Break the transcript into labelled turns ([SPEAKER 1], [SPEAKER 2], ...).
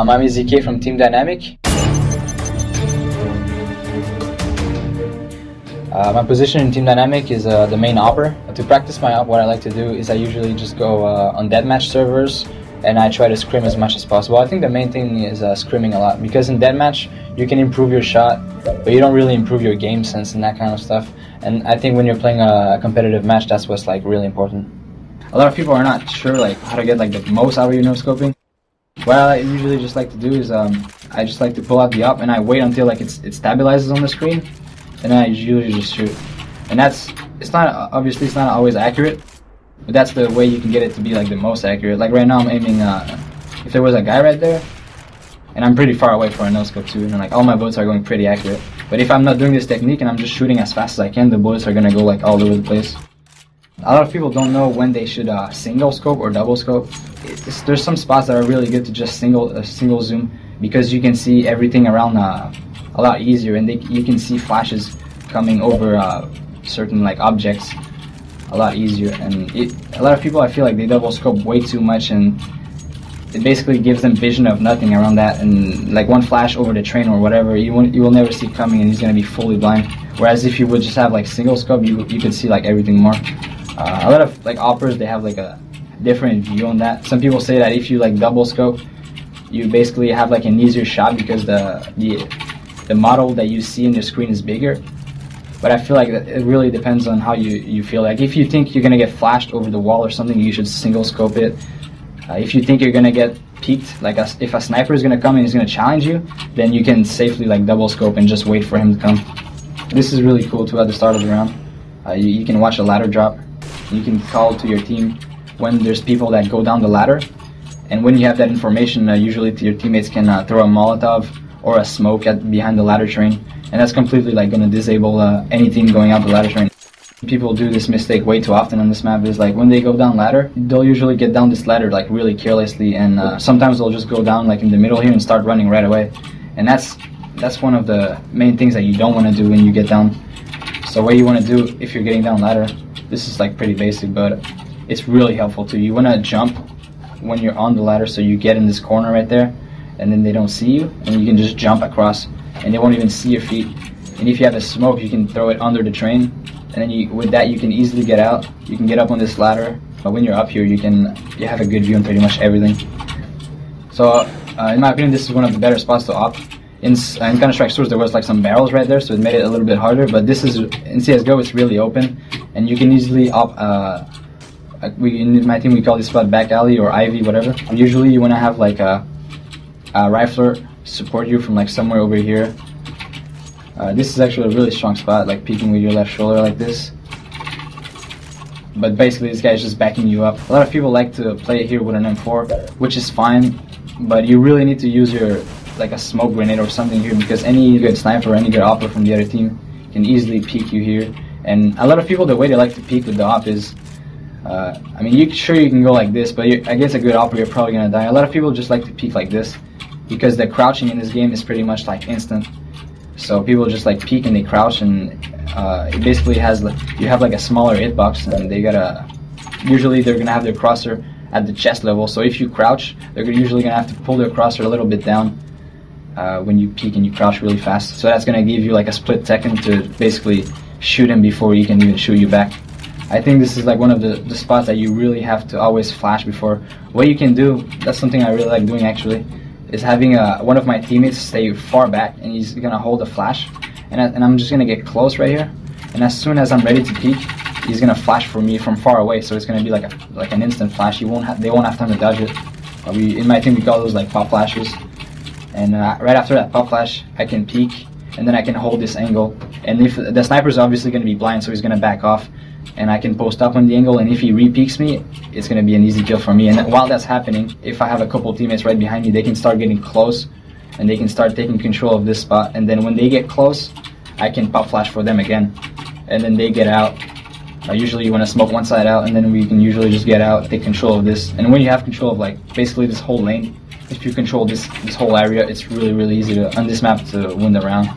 [SPEAKER 1] I'm AZK from Team Dynamic. My position in Team Dynamic is the main opper. To practice my op, what I like to do is I usually just go on deathmatch servers and I try to scrim as much as possible. I think the main thing is scrimming a lot, because in deathmatch you can improve your shot, but you don't really improve your game sense and that kind of stuff. And I think when you're playing a competitive match, that's what's like really important. A lot of people are not sure like how to get like the most out of your no scoping. What I usually just like to do is I just like to pull out the op and I wait until like it stabilizes on the screen, and then I usually just shoot. And it's not always accurate, but that's the way you can get it to be like the most accurate. Like right now I'm aiming, if there was a guy right there, and I'm pretty far away for a no scope too, and like all my bullets are going pretty accurate. But if I'm not doing this technique and I'm just shooting as fast as I can, the bullets are gonna go like all over the place. A lot of people don't know when they should single scope or double scope. There's some spots that are really good to just single zoom, because you can see everything around a lot easier, and you can see flashes coming over certain like objects a lot easier. And a lot of people, I feel like they double scope way too much, and it basically gives them vision of nothing around that, and like one flash over the train or whatever, you will never see coming, and he's gonna be fully blind. Whereas if you would just have like single scope, you could see like everything more. A lot of like operas, they have like a different view on that. Some people say that if you like double scope, you basically have like an easier shot because the model that you see in the screen is bigger. But I feel like it really depends on how you feel. Like if you think you're gonna get flashed over the wall or something, you should single scope it. If you think you're gonna get peeked, like if a sniper is gonna come and he's gonna challenge you, then you can safely like double scope and just wait for him to come. This is really cool too at the start of the round. You can watch a ladder drop. You can call to your team when there's people that go down the ladder, and when you have that information, usually your teammates can throw a Molotov or a smoke behind the ladder train, and that's completely like going to disable anything going out the ladder train. People do this mistake way too often on this map. Is like when they go down ladder, they'll usually get down this ladder like really carelessly, and sometimes they'll just go down like in the middle here and start running right away. And that's one of the main things that you don't want to do when you get down. So what you want to do if you're getting down ladder, this is like pretty basic, but it's really helpful too. You want to jump when you're on the ladder, so you get in this corner right there, and then they don't see you, and you can just jump across, and they won't even see your feet. And if you have a smoke, you can throw it under the train, and then with that you can easily get out. You can get up on this ladder, but when you're up here, you have a good view on pretty much everything. So in my opinion, this is one of the better spots to op. In Counter-Strike Source, there was like some barrels right there, so it made it a little bit harder. But this is in CS:GO, it's really open, and you can easily op. In my team, we call this spot back alley or Ivy, whatever. Usually, you want to have like a rifler support you from like somewhere over here. This is actually a really strong spot, like peeking with your left shoulder like this. But basically, this guy is just backing you up. A lot of people like to play it here with an M4, which is fine, but you really need to use your like a smoke grenade or something here, because any good sniper or any good opper from the other team can easily peek you here. And a lot of people, the way they like to peek with the op is, I mean, you can go like this, but against a good opper, you're probably gonna die. A lot of people just like to peek like this, because the crouching in this game is pretty much like instant. So people just like peek and they crouch, and it basically has like, you have like a smaller hitbox, and usually they're gonna have their crosser at the chest level. So if you crouch, they're usually gonna have to pull their crosser a little bit down when you peek and you crouch really fast. So that's gonna give you like a split second to basically shoot him before he can even shoot you back. I think this is like one of the spots that you really have to always flash before. What you can do, that's something I really like doing actually, is having one of my teammates stay far back, and he's gonna hold a flash, and I'm just gonna get close right here, and as soon as I'm ready to peek, he's gonna flash for me from far away. So it's gonna be like an instant flash. They won't have time to dodge it. In my team, we call those like pop flashes. And right after that pop flash, I can peek, and then I can hold this angle. And if the sniper is obviously going to be blind, so he's going to back off, and I can post up on the angle, and if he re-peeks me, it's going to be an easy kill for me. And while that's happening, if I have a couple teammates right behind me, they can start getting close, and they can start taking control of this spot. And then when they get close, I can pop flash for them again, and then they get out. Usually you want to smoke one side out, and then we can usually just get out, take control of this. And when you have control of like basically this whole lane, if you control this whole area, it's really easy to on this map to win the round.